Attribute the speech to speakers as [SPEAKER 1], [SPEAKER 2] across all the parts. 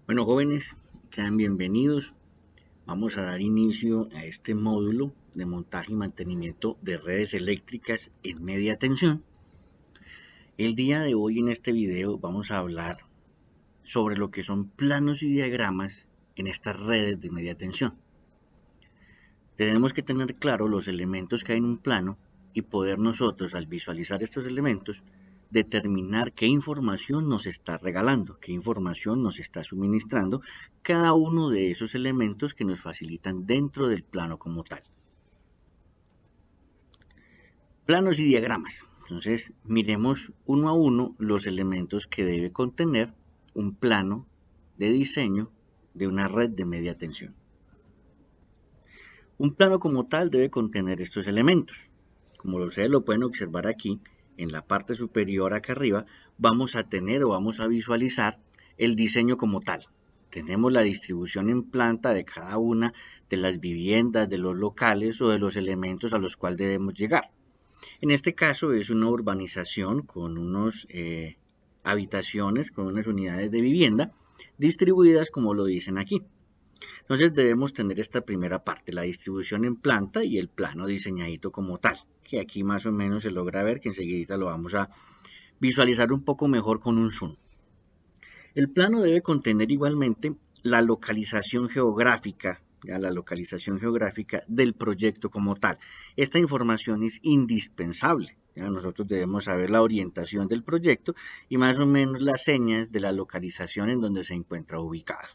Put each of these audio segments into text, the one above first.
[SPEAKER 1] Bueno, jóvenes, sean bienvenidos. Vamos a dar inicio a este módulo de montaje y mantenimiento de redes eléctricas en media tensión. El día de hoy en este video vamos a hablar sobre lo que son planos y diagramas en estas redes de media tensión. Tenemos que tener claro los elementos que hay en un plano y poder nosotros, al visualizar estos elementos, determinar qué información nos está regalando, qué información nos está suministrando cada uno de esos elementos que nos facilitan dentro del plano como tal. Planos y diagramas. Entonces, miremos uno a uno los elementos que debe contener un plano de diseño de una red de media tensión. Un plano como tal debe contener estos elementos. Como ustedes lo pueden observar aquí, en la parte superior acá arriba, vamos a tener o vamos a visualizar el diseño como tal. Tenemos la distribución en planta de cada una de las viviendas, de los locales o de los elementos a los cuales debemos llegar. En este caso es una urbanización con unas habitaciones, con unas unidades de vivienda distribuidas como lo dicen aquí. Entonces debemos tener esta primera parte, la distribución en planta y el plano diseñadito como tal, que aquí más o menos se logra ver, que enseguida lo vamos a visualizar un poco mejor con un zoom. El plano debe contener igualmente la localización geográfica, del proyecto como tal. Esta información es indispensable. Nosotros debemos saber la orientación del proyecto y más o menos las señas de la localización en donde se encuentra ubicada.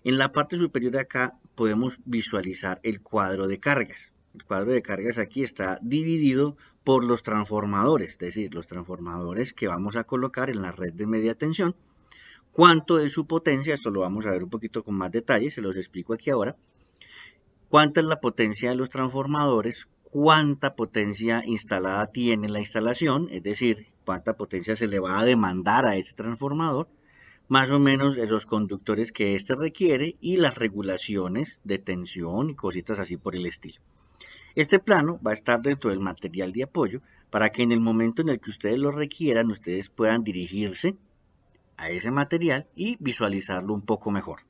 [SPEAKER 1] En la parte superior de acá podemos visualizar el cuadro de cargas. El cuadro de cargas aquí está dividido por los transformadores, es decir, los transformadores que vamos a colocar en la red de media tensión. ¿Cuánto es su potencia? Esto lo vamos a ver un poquito con más detalle, se los explico aquí ahora. ¿Cuánta es la potencia de los transformadores? ¿Cuánta potencia instalada tiene la instalación? Es decir, cuánta potencia se le va a demandar a ese transformador, más o menos los conductores que éste requiere y las regulaciones de tensión y cositas así por el estilo. Este plano va a estar dentro del material de apoyo para que en el momento en el que ustedes lo requieran, ustedes puedan dirigirse a ese material y visualizarlo un poco mejor.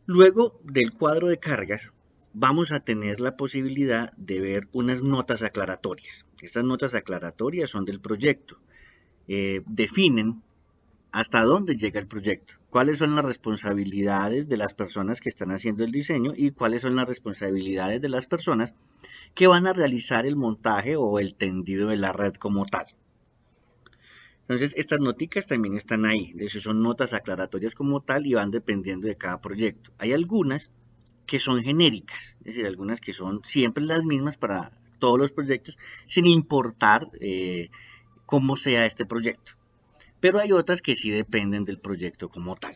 [SPEAKER 1] Luego del cuadro de cargas, vamos a tener la posibilidad de ver unas notas aclaratorias. Estas notas aclaratorias son del proyecto. Definen hasta dónde llega el proyecto, cuáles son las responsabilidades de las personas que están haciendo el diseño y cuáles son las responsabilidades de las personas que van a realizar el montaje o el tendido de la red como tal. Entonces, estas noticas también están ahí, de hecho son notas aclaratorias como tal y van dependiendo de cada proyecto. Hay algunas que son genéricas, es decir, algunas que son siempre las mismas para todos los proyectos, sin importar cómo sea este proyecto. Pero hay otras que sí dependen del proyecto como tal.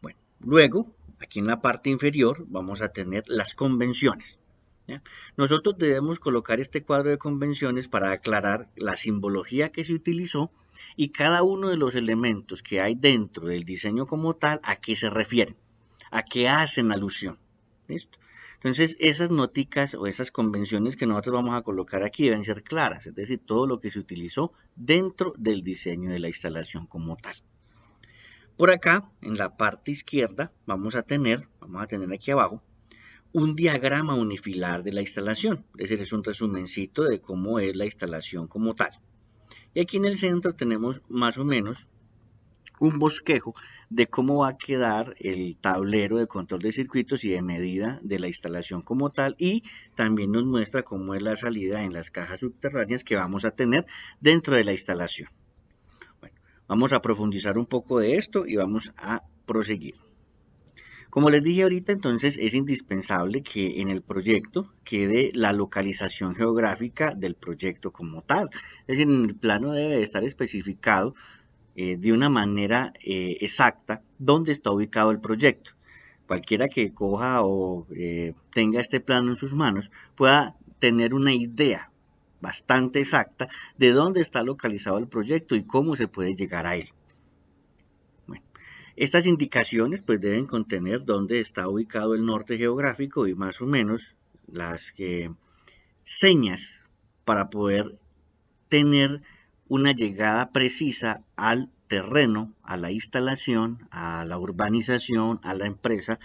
[SPEAKER 1] Bueno, luego, aquí en la parte inferior, vamos a tener las convenciones. ¿Ya? Nosotros debemos colocar este cuadro de convenciones para aclarar la simbología que se utilizó y cada uno de los elementos que hay dentro del diseño como tal, a qué se refieren, a qué hacen alusión. ¿Listo? Entonces, esas noticas o esas convenciones que nosotros vamos a colocar aquí deben ser claras, es decir, todo lo que se utilizó dentro del diseño de la instalación como tal. Por acá, en la parte izquierda, vamos a tener aquí abajo, un diagrama unifilar de la instalación, es decir, es un resumencito de cómo es la instalación como tal. Y aquí en el centro tenemos más o menos un bosquejo de cómo va a quedar el tablero de control de circuitos y de medida de la instalación como tal, y también nos muestra cómo es la salida en las cajas subterráneas que vamos a tener dentro de la instalación. Bueno, vamos a profundizar un poco de esto y vamos a proseguir. Como les dije ahorita, entonces es indispensable que en el proyecto quede la localización geográfica del proyecto como tal. Es decir, en el plano debe estar especificado de una manera exacta dónde está ubicado el proyecto. Cualquiera que coja o tenga este plano en sus manos pueda tener una idea bastante exacta de dónde está localizado el proyecto y cómo se puede llegar a él. Bueno, estas indicaciones pues deben contener dónde está ubicado el norte geográfico y más o menos las señas para poder tener una llegada precisa al terreno, a la instalación, a la urbanización, a la empresa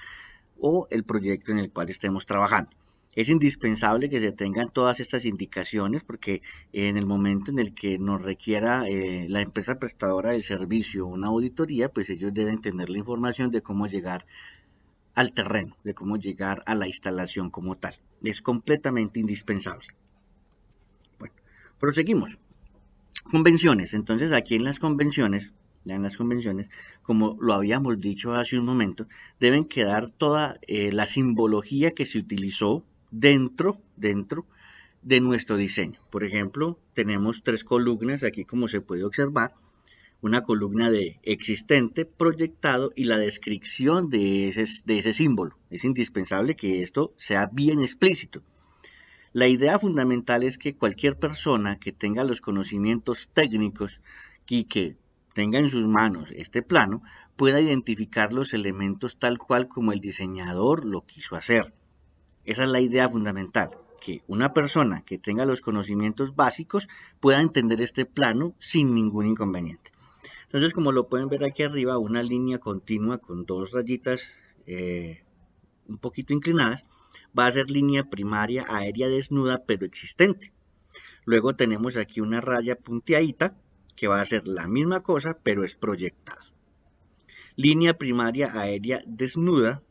[SPEAKER 1] o el proyecto en el cual estemos trabajando. Es indispensable que se tengan todas estas indicaciones porque en el momento en el que nos requiera la empresa prestadora del servicio una auditoría, pues ellos deben tener la información de cómo llegar al terreno, de cómo llegar a la instalación como tal. Es completamente indispensable. Bueno, proseguimos. Convenciones. Entonces aquí en las convenciones, como lo habíamos dicho hace un momento, deben quedar toda la simbología que se utilizó dentro de nuestro diseño. Por ejemplo, tenemos 3 columnas aquí como se puede observar, una columna de existente, proyectado y la descripción de ese símbolo. Es indispensable que esto sea bien explícito. La idea fundamental es que cualquier persona que tenga los conocimientos técnicos y que tenga en sus manos este plano pueda identificar los elementos tal cual como el diseñador lo quiso hacer. Esa es la idea fundamental, que una persona que tenga los conocimientos básicos pueda entender este plano sin ningún inconveniente. Entonces, como lo pueden ver aquí arriba, una línea continua con 2 rayitas un poquito inclinadas, va a ser línea primaria aérea desnuda pero existente. Luego tenemos aquí una raya punteadita que va a ser la misma cosa pero es proyectada. Línea primaria aérea desnuda,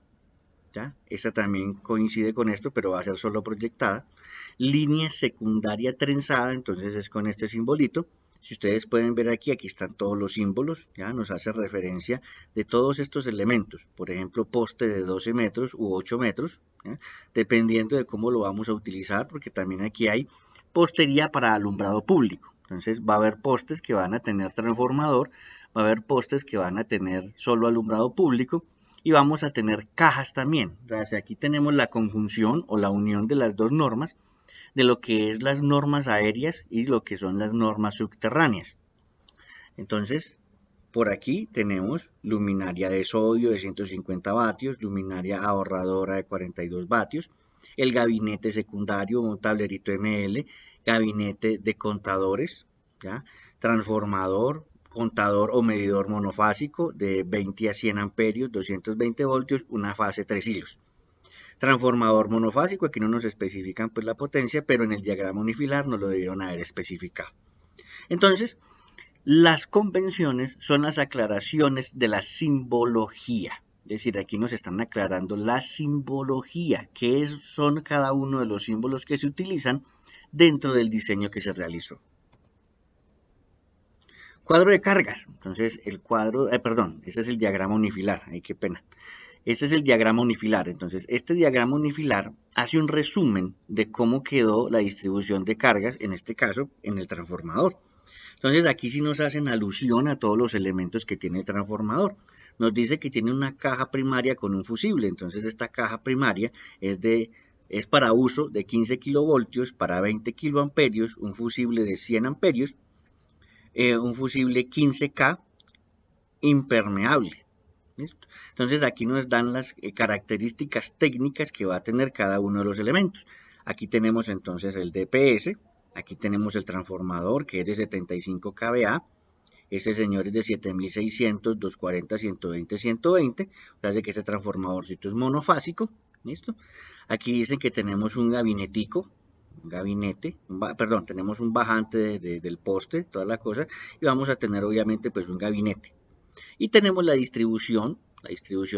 [SPEAKER 1] ¿ya? Esta también coincide con esto pero va a ser solo proyectada. Línea secundaria trenzada, entonces es con este simbolito. Si ustedes pueden ver aquí, aquí están todos los símbolos, ya nos hace referencia de todos estos elementos. Por ejemplo, poste de 12 metros u 8 metros, ¿ya? Dependiendo de cómo lo vamos a utilizar, porque también aquí hay postería para alumbrado público. Entonces va a haber postes que van a tener transformador, va a haber postes que van a tener solo alumbrado público y vamos a tener cajas también. Entonces aquí tenemos la conjunción o la unión de las dos normas, de lo que es las normas aéreas y lo que son las normas subterráneas. Entonces, por aquí tenemos luminaria de sodio de 150 vatios, luminaria ahorradora de 42 vatios, el gabinete secundario, un tablerito ML, gabinete de contadores, ¿ya? Transformador, contador o medidor monofásico de 20 a 100 amperios, 220 voltios, una fase 3 hilos. Transformador monofásico, aquí no nos especifican pues la potencia, pero en el diagrama unifilar nos lo debieron haber especificado. Entonces, las convenciones son las aclaraciones de la simbología. Es decir, aquí nos están aclarando la simbología, qué son cada uno de los símbolos que se utilizan dentro del diseño que se realizó. Cuadro de cargas. Entonces, el cuadro, este es el diagrama unifilar, ay, qué pena. Este es el diagrama unifilar. Entonces, este diagrama unifilar hace un resumen de cómo quedó la distribución de cargas, en este caso, en el transformador. Entonces, aquí sí nos hacen alusión a todos los elementos que tiene el transformador. Nos dice que tiene una caja primaria con un fusible. Entonces, esta caja primaria es para uso de 15 kilovoltios para 20 kiloamperios, un fusible de 100 amperios, un fusible 15K impermeable. ¿Listo? Entonces aquí nos dan las características técnicas que va a tener cada uno de los elementos. Aquí tenemos entonces el DPS, aquí tenemos el transformador que es de 75 kVA, este señor es de 7600, 240, 120, 120, o sea que este transformadorcito es monofásico, ¿listo? Aquí dicen que tenemos un gabinetico, tenemos un bajante del poste, toda la cosa, y vamos a tener obviamente pues un gabinete. Y tenemos la distribución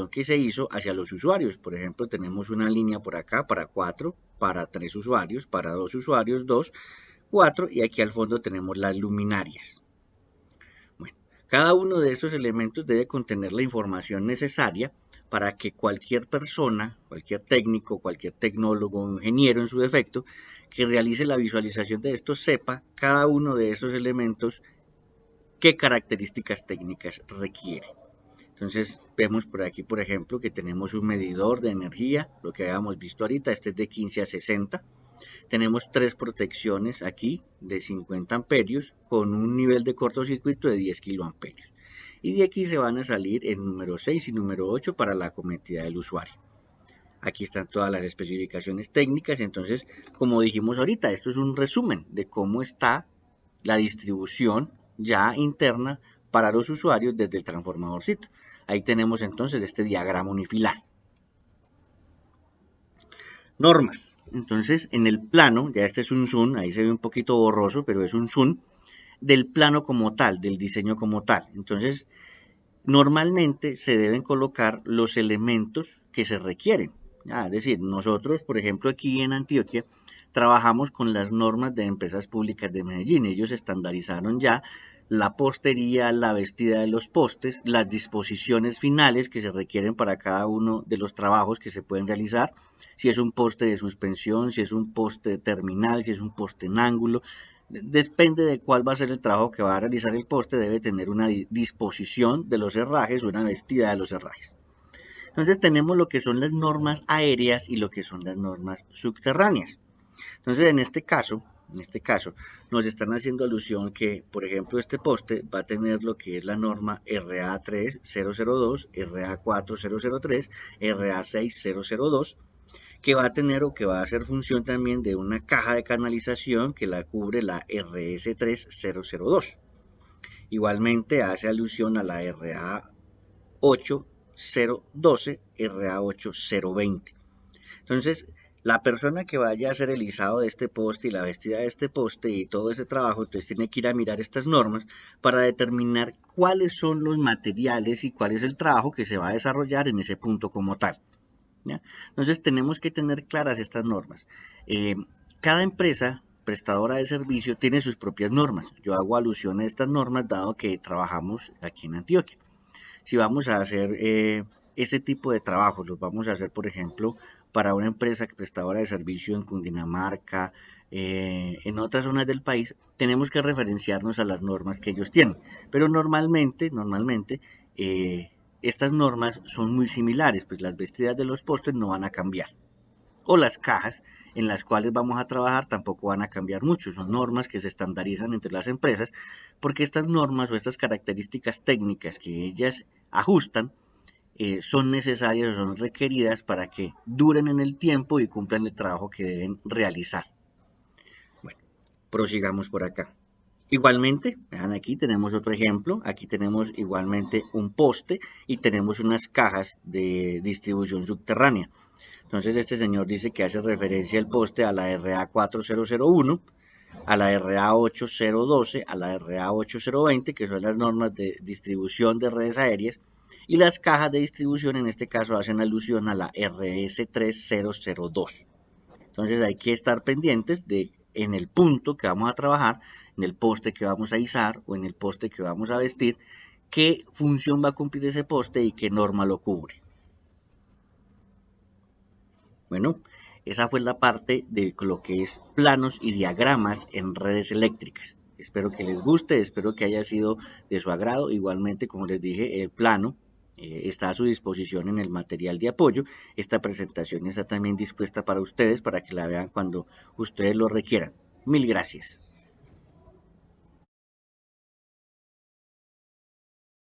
[SPEAKER 1] que se hizo hacia los usuarios. Por ejemplo, tenemos una línea por acá para 4, para 3 usuarios, para 2 usuarios, 2, 4, y aquí al fondo tenemos las luminarias. Bueno, cada uno de estos elementos debe contener la información necesaria para que cualquier persona, cualquier técnico, cualquier tecnólogo o ingeniero en su defecto, que realice la visualización de esto, sepa cada uno de esos elementos qué características técnicas requiere. Entonces vemos por aquí, por ejemplo, que tenemos un medidor de energía, lo que habíamos visto ahorita, este es de 15 a 60. Tenemos 3 protecciones aquí de 50 amperios con un nivel de cortocircuito de 10 kiloamperios. Y de aquí se van a salir el número 6 y número 8 para la cometida del usuario. Aquí están todas las especificaciones técnicas, entonces, como dijimos ahorita, esto es un resumen de cómo está la distribución ya interna para los usuarios desde el transformadorcito. Ahí tenemos entonces este diagrama unifilar. Normas. Entonces, en el plano, ya este es un zoom, ahí se ve un poquito borroso, pero es un zoom del plano como tal, del diseño como tal. Entonces, normalmente se deben colocar los elementos que se requieren. Es decir, nosotros, por ejemplo, aquí en Antioquia, trabajamos con las normas de empresas públicas de Medellín. Ellos estandarizaron ya la postería, la vestida de los postes, las disposiciones finales que se requieren para cada uno de los trabajos que se pueden realizar, si es un poste de suspensión, si es un poste terminal, si es un poste en ángulo. Depende de cuál va a ser el trabajo que va a realizar el poste, debe tener una disposición de los herrajes, una vestida de los herrajes. Entonces tenemos lo que son las normas aéreas y lo que son las normas subterráneas. Entonces en este caso nos están haciendo alusión que, por ejemplo, este poste va a tener lo que es la norma RA3002, RA4003, RA6002, que va a tener o que va a hacer función también de una caja de canalización que la cubre la RS3002. Igualmente hace alusión a la RA8012, RA8020. Entonces, la persona que vaya a hacer el izado de este poste y la vestida de este poste y todo ese trabajo, entonces tiene que ir a mirar estas normas para determinar cuáles son los materiales y cuál es el trabajo que se va a desarrollar en ese punto como tal. ¿Ya? Entonces tenemos que tener claras estas normas. Cada empresa prestadora de servicio tiene sus propias normas. Yo hago alusión a estas normas dado que trabajamos aquí en Antioquia. Si vamos a hacer ese tipo de trabajos, los vamos a hacer, por ejemplo, para una empresa prestadora de servicio en Cundinamarca, en otras zonas del país, tenemos que referenciarnos a las normas que ellos tienen. Pero normalmente, estas normas son muy similares, pues las vestidas de los postes no van a cambiar. O las cajas en las cuales vamos a trabajar tampoco van a cambiar mucho. Son normas que se estandarizan entre las empresas porque estas normas o estas características técnicas que ellas ajustan son necesarias o son requeridas para que duren en el tiempo y cumplan el trabajo que deben realizar. Bueno, prosigamos por acá. Igualmente, vean aquí tenemos otro ejemplo, aquí tenemos igualmente un poste y tenemos unas cajas de distribución subterránea. Entonces este señor dice que hace referencia al poste a la RA4001, a la RA8012, a la RA8020, que son las normas de distribución de redes aéreas, y las cajas de distribución en este caso hacen alusión a la RS3002. Entonces hay que estar pendientes de en el punto que vamos a trabajar, en el poste que vamos a izar o en el poste que vamos a vestir, qué función va a cumplir ese poste y qué norma lo cubre. Bueno, esa fue la parte de lo que es planos y diagramas en redes eléctricas. Espero que les guste, espero que haya sido de su agrado. Igualmente, como les dije, el plano está a su disposición en el material de apoyo. Esta presentación está también dispuesta para ustedes, para que la vean cuando ustedes lo requieran. Mil gracias.